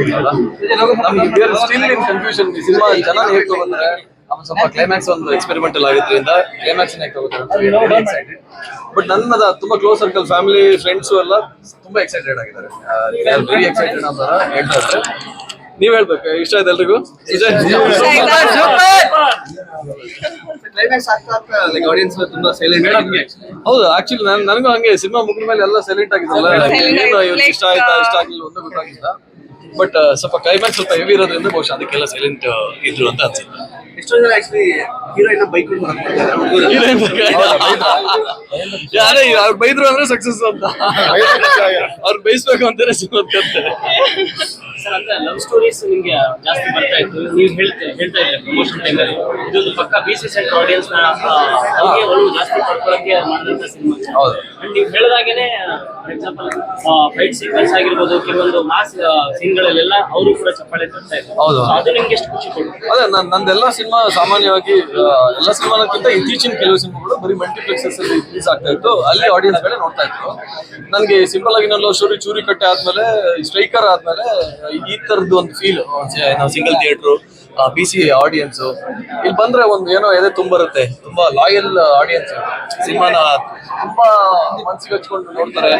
ಆಗಿದ್ರಲ್ಲ, ನಮ್ಗೆ still in confusion. ಈ cinema ಜನ ಹೇಗೆ ತಗೊಂಡ್ರೆ ಅವ್ನು ಸ್ವಲ್ಪ ಕ್ಲೈಮ್ಯಾಕ್ಸ್ ಒಂದು ಎಕ್ಸ್ಪೆರಿಮೆಂಟಲ್ ಆಗಿದ್ರಿಂದ ಕ್ಲೈಮ್ಯಾಕ್ಸ್ ಹೇಗೆ ತಗೋತಾರೆ. ಬಟ್ ನನ್ನ ತುಂಬಾ ಕ್ಲೋಸ್ ಸರ್ಕಲ್, ಫ್ಯಾಮಿಲಿ, ಫ್ರೆಂಡ್ಸು ಎಲ್ಲ ತುಂಬಾ ಎಕ್ಸೈಟೆಡ್ ಆಗಿದ್ದಾರೆ. ವೆರಿ ಎಕ್ಸೈಟೆಡ್ ಅಂತ ಹೇಳ್ತಾ ಇದ್ದಾರೆ. ನೀವ್ ಹೇಳ್ಬೇಕು, ಇಷ್ಟ ಆಯ್ತು ಎಲ್ರಿಗೂ? ಕ್ಲೈಮ್ಯಾಕ್ಸ್ ಆಗ್ತಾ ಲೈಕ್ ಆಡಿಯನ್ಸ್ ತುಂಬಾ ಸೈಲೆಂಟ್. ಹೌದು, ಆಕ್ಚುಲಿ ನನಗೂ ಹಂಗೆ ಸಿನಿಮಾ ಮುಗಿದ ಮೇಲೆ ಎಲ್ಲ ಸೈಲೆಂಟ್ ಆಗಿದ್ರಲ್ಲ, ಏನು ಇಷ್ಟ ಆಯ್ತಾ ಇಷ್ಟ ಆಗಿಲ್ಲ ಒಂದು ಗೊತ್ತಾಗಿಲ್ಲ. ಬಟ್ ಸ್ವಲ್ಪ ಕ್ಲೈಮ್ಯಾಕ್ಸ್ ಸ್ವಲ್ಪ ಹೆವಿ ಇರೋದ್ರಿಂದ ಬಹುಶಃ ಅದಕ್ಕೆಲ್ಲ ಸೈಲೆಂಟ್ ಇದ್ರು ಅಂತ ಅನ್ಸುತ್ತೆ. ಎಷ್ಟೋ ಜನ ಆಕ್ಚುಲಿ ಹೀರೋಯಿನ್ ಬೈಕ್ ಯಾರೇ ಅವ್ರು ಬೈದ್ರು ಅಂದ್ರೆ ಸಕ್ಸಸ್ ಅಂತ, ಅವ್ರು ಬೈಸ್ಬೇಕು ಅಂತಾನೆ ಸಿಗುತ್ತೆ. ಸರ್, ಅಂತ ಲವ್ ಸ್ಟೋರೀಸ್ ನಿಮ್ಗೆ ಜಾಸ್ತಿ ಬರ್ತಾ ಇತ್ತು. ನೀವು ಹೇಳ್ತಾ ಇದ್ರೆ ಪ್ರಮೋಷನ್ ಟೈಮಲ್ಲಿ ಇದೊಂದು ಪಕ್ಕ BC ಸೆಂಟರ್ ಆಡಿಯನ್ಸ್ ನ ಅವ್ರಿಗೆ ಒಲವು ಜಾಸ್ತಿ ಪಡ್ಕೊಳ್ಳೋಕೆ ಮಾಡಿದಂತ ಸಿನಿಮಾ. ಹೌದು, ನೀವು ಹೇಳಿದಾಗೇನೆ ಫಾರ್ ಎಕ್ಸಾಂಪಲ್ ಫೈಟ್ ಸೀಕ್ವೆನ್ಸ್ ಆಗಿರ್ಬೋದು, ಕೆಲವೊಂದು ಮಾಸ್ ಸೀನ್ಗಳಲ್ಲೆಲ್ಲ ಅವರು ಕೂಡ ಚಪ್ಪಾಳೆ ತರ್ತಾ ಇದ್ರು. ಹೌದು, ಅದು ನಿಮ್ಗೆ ಎಷ್ಟು ಖುಷಿ ಕೊಡುತ್ತೆ? ಅದೇ ನಂದೆಲ್ಲ ಸಿನಿಮಾ ಸಾಮಾನ್ಯವಾಗಿ ಎಲ್ಲ ಸಿನಿಮಾಕ್ಕಿಂತ ಇತ್ತೀಚಿನ ಕೆಲವು ಸಿನಿಮಾಗಳು ಬರೀ ಮಲ್ಟಿಪ್ಲೆಕ್ಸಸ್ ಅಲ್ಲಿ ರಿಲೀಸ್ ಆಗ್ತಾ ಇತ್ತು, ಅಲ್ಲಿ ಆಡಿಯನ್ಸ್ ಗಳೇ ನೋಡ್ತಾ ಇತ್ತು. ನನಗೆ ಸಿಂಪಲ್ ಆಗಿ ನಾವು ಸ್ಟೋರಿ ಚೂರಿ ಕಟ್ಟೆ ಆದ್ಮೇಲೆ, ಸ್ಟ್ರೈಕರ್ ಆದ್ಮೇಲೆ ಈ ತರದ್ದು ಒಂದು ಫೀಲ್, ನಾವು ಸಿಂಗಲ್ ಥಿಯೇಟ್ರು, BC ಆಡಿಯನ್ಸ್ ಇಲ್ಲಿ ಬಂದ್ರೆ ಒಂದು ಏನೋ ಎದೆ ತುಂಬರುತ್ತೆ. ತುಂಬಾ ಲಾಯಲ್ ಆಡಿಯನ್ಸ್, ಸಿನಿಮಾನ ತುಂಬಾ ಮನ್ಸಿಗೆ ಹಚ್ಕೊಂಡು ನೋಡ್ತಾರೆ.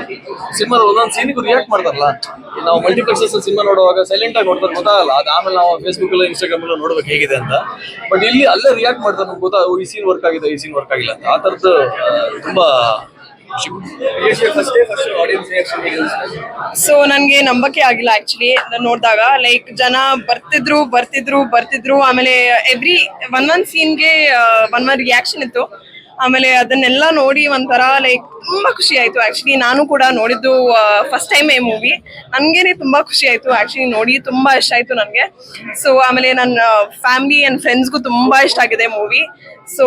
ಸಿನಿಮಾ ಒಂದೊಂದು ಸೀನಿಗೂ ರಿಯಾಕ್ಟ್ ಮಾಡ್ತಾರಲ್ಲ. ನಾವು ಮಲ್ಟಿಪ್ಲೆಕ್ಸಸ್ ಸಿನಿಮಾ ನೋಡುವಾಗ ಸೈಲೆಂಟ್ ಆಗಿ ನೋಡ್ತಾರೆ, ಗೊತ್ತಾಗಲ್ಲ. ಅದು ಆಮೇಲೆ ನಾವು ಫೇಸ್ಬುಕ್ ಅಲ್ಲಿ ಇನ್ಸ್ಟಾಗ್ರಾಮ್ ಅಲ್ಲಿ ನೋಡ್ಬೇಕು ಹೇಗಿದೆ ಅಂತ. ಬಟ್ ಇಲ್ಲಿ ಅಲ್ಲೇ ರಿಯಾಕ್ಟ್ ಮಾಡ್ತಾರೆ, ನಮ್ಗೆ ಈ ಸೀನ್ ವರ್ಕ್ ಆಗಿದೆ, ಈ ಸೀನ್ ವರ್ಕ್ ಆಗಿಲ್ಲ ಅಂತ. ಆ ತರದ್ದು ತುಂಬಾ ಸೊ ನನ್ಗೆ ನಂಬಕ್ಕೆ ಆಗಿಲ್ಲ ಆಕ್ಚುಲಿ ನೋಡಿದಾಗ. ಲೈಕ್ ಜನ ಬರ್ತಿದ್ರು, ಆಮೇಲೆ ಎವ್ರಿ ಒಂದೊಂದ್ ಸೀನ್ಗೆ ಒಂದೊಂದ್ ರಿಯಾಕ್ಷನ್ ಇತ್ತು. ಆಮೇಲೆ ಅದನ್ನೆಲ್ಲ ನೋಡಿ ಒಂಥರ ಲೈಕ್ ತುಂಬಾ ಖುಷಿ ಆಯ್ತು. ಆಕ್ಚುಲಿ ನಾನು ಕೂಡ ನೋಡಿದ್ದು ಫಸ್ಟ್ ಟೈಮ್ ಈ ಮೂವಿ. ನನ್ಗೇನೆ ತುಂಬಾ ಖುಷಿ ಆಯ್ತು ಆಕ್ಚುಲಿ ನೋಡಿ, ತುಂಬಾ ಇಷ್ಟ ಆಯ್ತು ನನ್ಗೆ. ಸೊ ಆಮೇಲೆ ನನ್ನ ಫ್ಯಾಮಿಲಿ ಅಂಡ್ ಫ್ರೆಂಡ್ಸ್ಗೂ ತುಂಬಾ ಇಷ್ಟ ಆಗಿದೆ ಮೂವಿ. ಸೊ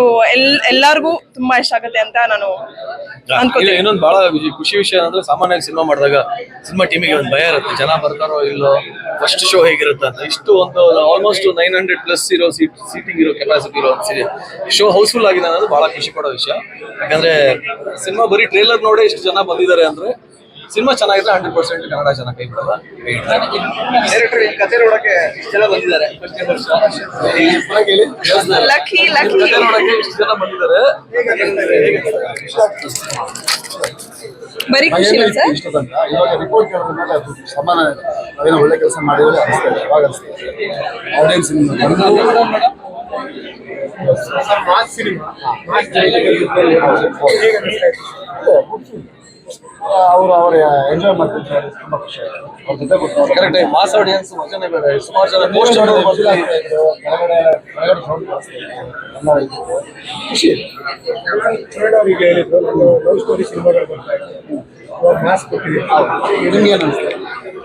ಎಲ್ಲಾರ್ಗೂ ತುಂಬಾ ಇಷ್ಟ ಆಗುತ್ತೆ ಅಂತ ನಾನು ಅನ್ಕೋತೀನಿ. ಇನ್ನೊಂದು ಬಹಳ ಖುಷಿ ವಿಷಯ ಅಂದ್ರೆ, ಸಾಮಾನ್ಯವಾಗಿ ಸಿನಿಮಾ ಮಾಡಿದಾಗ ಸಿನಿಮಾ ಟೀಮಿಗೆ ಒಂದು ಭಯ ಇರುತ್ತೆ, ಜನ ಬರ್ತಾರೋ ಇಲ್ಲೋ, ಫಸ್ಟ್ ಶೋ ಹೇಗಿರುತ್ತೆ ಅಂತ. ಇಷ್ಟು ಒಂದು ಆಲ್ಮೋಸ್ಟ್ 900+ ಇರೋ ಸೀಟಿಂಗ್ ಇರೋ ಕೆಪಾಸಿಟಿ ಇರೋ ಶೋ ಹೌಸ್ಫುಲ್ ಆಗಿದೆ ಅನ್ನೋದು ಬಹಳ ಖುಷಿ ಪಡೋ ವಿಷಯ. ಯಾಕಂದ್ರೆ ಸಿನಿಮಾ ಬರೀ ಟ್ರೇಲರ್ ನೋಡೇ ಇಷ್ಟು ಜನ ಬಂದಿದ್ದಾರೆ ಅಂದ್ರೆ, ಸಿನಿಮಾ ಚೆನ್ನಾಗಿದ್ರೆ 100% ಕನ್ನಡ ಜನ ಕೈ ಬಿಡಲ್ಲ. ಕತೆ ನೋಡಕ್ಕೆ ಇಷ್ಟು ಜನ ಬಂದಿದ್ದಾರೆ, ಲಕ್ಕಿ ಕತೆ ನೋಡಕ್ಕೆ ಇಷ್ಟು ಜನ ಬಂದಿದ್ದಾರೆ. ಬರೀ ಖುಷಿ ಸರ್. ಇವಾಗ ರಿಪೋರ್ಟ್ ಕೇಳಿದ ಮೇಲೆ ಅದು ಸಮಾನ ನಾವೇನೋ ಒಳ್ಳೆ ಕೆಲಸ ಮಾಡಿದ್ರೆ ಅನಿಸ್ತದೆ. ಅವಾಗ ಅನಿಸ್ತದೆ ಆಡಿಯನ್ಸ್ ಅವರು ಎಂಜಾಯ್ ಮಾಡ್ತಿರ್ತಾರೆ, ತುಂಬಾ ಖುಷಿ ಆಯ್ತು ಅವ್ರ ಜೊತೆ ಗೊತ್ತಾಗ. ಕರೆಕ್ಟ್, ಮಾಸ್ ಆಡಿಯನ್ಸ್ ಮಜಾನೇ ಬೇರೆ. ಸುಮಾರು ಜನ ಹೊರಗಡೆ ಖುಷಿ ಅವರಿಗೆ ಹೇಳಿದ್ರು, ಲವ್ ಸ್ಟೋರಿ ಸಿನಿಮಾಗಳು ಬರ್ತಾ ಇತ್ತು, ಮಾಸ್ ಕೊಟ್ಟಿದ್ದೀವಿ. ನಿಮ್ಗೆ ಏನು ಅನಿಸ್ತದೆ?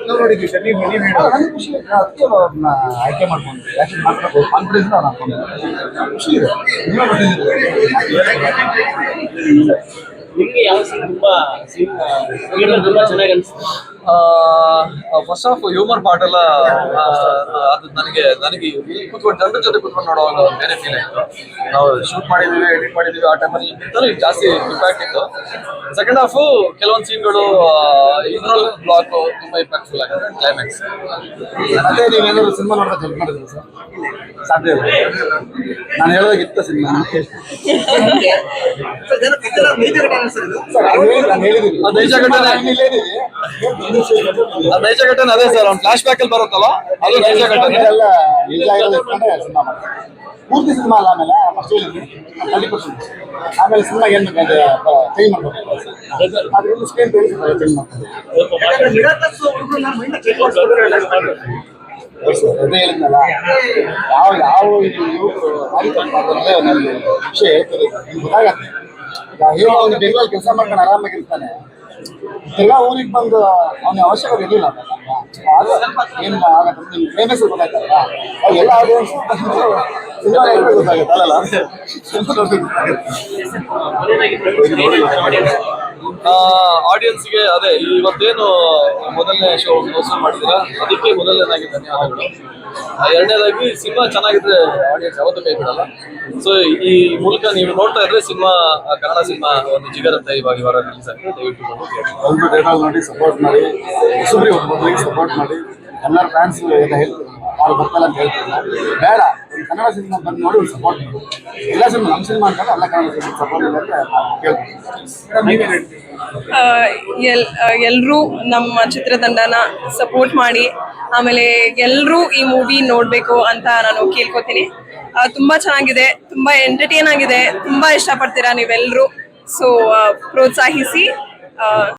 ನಾವು ನೋಡಿದ್ವಿ ಸರ್, ನೀವು ನನಗೆ ಖುಷಿ ಇದೆ. ಅದಕ್ಕೆ ಅವ್ರನ್ನ ಆಯ್ಕೆ ಮಾಡ್ಕೊಂಡು ಯಾಕೆ ಮಾತಾಡೋದು ಕಾನ್ಫಿಡೆನ್ಸ್ ನಾನು ಹಾಕೊಂಡು ಖುಷಿ ಇದೆ. ನೀವೇ ಬಂದಿದ್ದೀರಿ. ನಿಮ್ಗೆ ಯಾವ ಸೀನ್ ತುಂಬಾ ಚೆನ್ನಾಗಿ ಅನ್ಸುತ್ತೆ? ಫಸ್ಟ್ ಆಫ್ ಹ್ಯೂಮರ್ ಪಾರ್ಟ್ ಎಲ್ಲ ಅದು ನನಗೆ ಇಲ್ಲಿ ಕೂತ್ಕೊಂಡು ಜನರ ಜೊತೆ ಕೂತ್ಕೊಂಡು ನೋಡುವಾಗ ಬೇರೆ ಫೀಲ್ ಆಯಿತು. ನಾವು ಶೂಟ್ ಮಾಡಿದ್ದೀವಿ, ಎಡಿಟ್ ಮಾಡಿದ್ದೀವಿ, ಆ ಟೈಮಲ್ಲಿ ಜಾಸ್ತಿ ಇಂಪ್ಯಾಕ್ಟ್ ಇತ್ತು. ಸೆಕೆಂಡ್ ಹಾಫು ಕೆಲವೊಂದು ಸೀನ್ಗಳು ಇದ್ರಲ್ಲಿ ಬ್ಲಾಕ್ ತುಂಬಾ ಇಂಪ್ಯಾಕ್ಟ್ಫುಲ್ ಆಗಿದೆ. ಕ್ಲೈಮ್ಯಾಕ್ಸ್ ಅದೇ ನೀವೇನಾದ್ರು ಸಿನಿಮಾ ನೋಡಿದ್ರೆ ಜಡ್ಜ್ ಮಾಡಿದ್ರು ಸರ್? ಸಾಧ್ಯ ಇಲ್ಲ, ನಾನು ಹೇಳೋದಾಗಿತ್ತು ಸಿನಿಮಾ. ನೈಜ ಘಟನೆ ಅದೇ ಸರ್. ಅವ್ನು ಫ್ಲಾಶ್ ಬ್ಯಾಕ್ ಅಲ್ಲಿ ಬರುತ್ತಲ್ಲ, ಅದು ನೈಜ ಘಟನೆ. ಪೂರ್ತಿ ಸಿನಿಮಾ ಅಲ್ಲ, ಆಮೇಲೆ ಫಸ್ಟ್ ಹೇಳಿದ್ವಿ 30%. ಆಮೇಲೆ ಸಿನಿಮಾ ಏನು ಚೇಂಜ್ ಮಾಡ್ಬೇಕು, ಅದ್ರಿಂದ ಸ್ಕ್ರೀನ್ ಚೇಂಜ್ ಮಾಡ್ತಾರೆ. ಅದೇ ಹೇಳಿದ್ನಲ್ಲ, ಯಾವ ಯುವಕರು ಹಾರಿ ತಪ್ಪಾದ್ರೆ ನನಗೆ ವಿಷಯ ಹೇಳ್ತಾರೆ, ಗೊತ್ತಾಗತ್ತೆ. ಈಗ ಹೇಳೋ ಅವ್ನು ಬೆಂಗಳೂರಲ್ಲಿ ಕೆಲಸ ಮಾಡ್ಕೊಂಡು ಆರಾಮಾಗಿರ್ತಾನೆ, ತಿರ್ಗಾ ಊರಿಗೆ ಬಂದು ಅವನ ಅವಶ್ಯಕತೆ ಇರಲಿಲ್ಲ. ಏನು ಆಗತ್ತೆ ನಿಮ್ಗೆ ಫೇಮಸ್ ಗೊತ್ತಾಯ್ತಲ್ಲ, ಎಲ್ಲ ಆಡಿಯನ್ಸ್ ಸಿನಿಮಾ ಗೊತ್ತಾಗುತ್ತಲ್ಲ. ಆಡಿಯನ್ಸ್ಗೆ ಅದೇ ಇವತ್ತೇನು ಮೊದಲನೇ ಶೋ ವಸೂಲ್ ಮಾಡಿದ್ದೀರಾ, ಅದಕ್ಕೆ ಮೊದಲನೇದಾಗಿ ಧನ್ಯವಾದಗಳು. ಎರಡನೇದಾಗಿ ಸಿನಿಮಾ ಚೆನ್ನಾಗಿದ್ರೆ ಆಡಿಯನ್ಸ್ ಯಾವತ್ತೂ ಕೈ ಬಿಡಲ್ಲ. ಸೊ ಈ ಮೂಲಕ ನೀವು ನೋಡ್ತಾ ಇದ್ರೆ ಸಿನಿಮಾ, ಕನ್ನಡ ಸಿನಿಮಾ ಒಂದು ಜಿಗರ್ ಅಂತ ಇವಾಗ ರಿಲೀಸ್ ಆಗಿದೆ. ದಯವಿಟ್ಟು ನೋಡಿ ಸಪೋರ್ಟ್ ಮಾಡಿ, ಸಪೋರ್ಟ್ ಮಾಡಿ. ಎಲ್ಲರ ಫ್ಯಾನ್ಸ್ ಎಲ್ಲ ಹೇಳ್ತಾರೆ ಯಾರು ಬರ್ತಾರ ಅಂತ ಹೇಳ್ತಾರೆ. ಬೇಡ ಒಂದು ಕನ್ನಡ ಸಿನಿಮಾ ಬಂದು ನೋಡಿ ಒಂದು ಸಪೋರ್ಟ್ ಮಾಡಿ. ಎಲ್ಲ ಸಿನಿಮಾ ನಮ್ಮ ಸಿನಿಮಾ ಅಂತಾರೆ, ಎಲ್ಲ ಕನ್ನಡ ಸಿನಿಮಾ ಸಪೋರ್ಟ್ ಮಾಡಿ ಅಂತ ಕೇಳ್ತೀನಿ. ಎಲ್ಲರೂ ನಮ್ಮ ಚಿತ್ರತಂಡನ ಸಪೋರ್ಟ್ ಮಾಡಿ ಆಮೇಲೆ ಎಲ್ಲರೂ ಈ ಮೂವಿ ನೋಡಬೇಕು ಅಂತ ನಾನು ಕೇಳ್ಕೊತೀನಿ. ತುಂಬಾ ಚೆನ್ನಾಗಿದೆ, ತುಂಬಾ ಎಂಟರ್ಟೈನ್ ಆಗಿದೆ, ತುಂಬಾ ಇಷ್ಟಪಡ್ತೀರಾ ನೀವೆಲ್ಲರೂ. ಸೊ ಪ್ರೋತ್ಸಾಹಿಸಿ.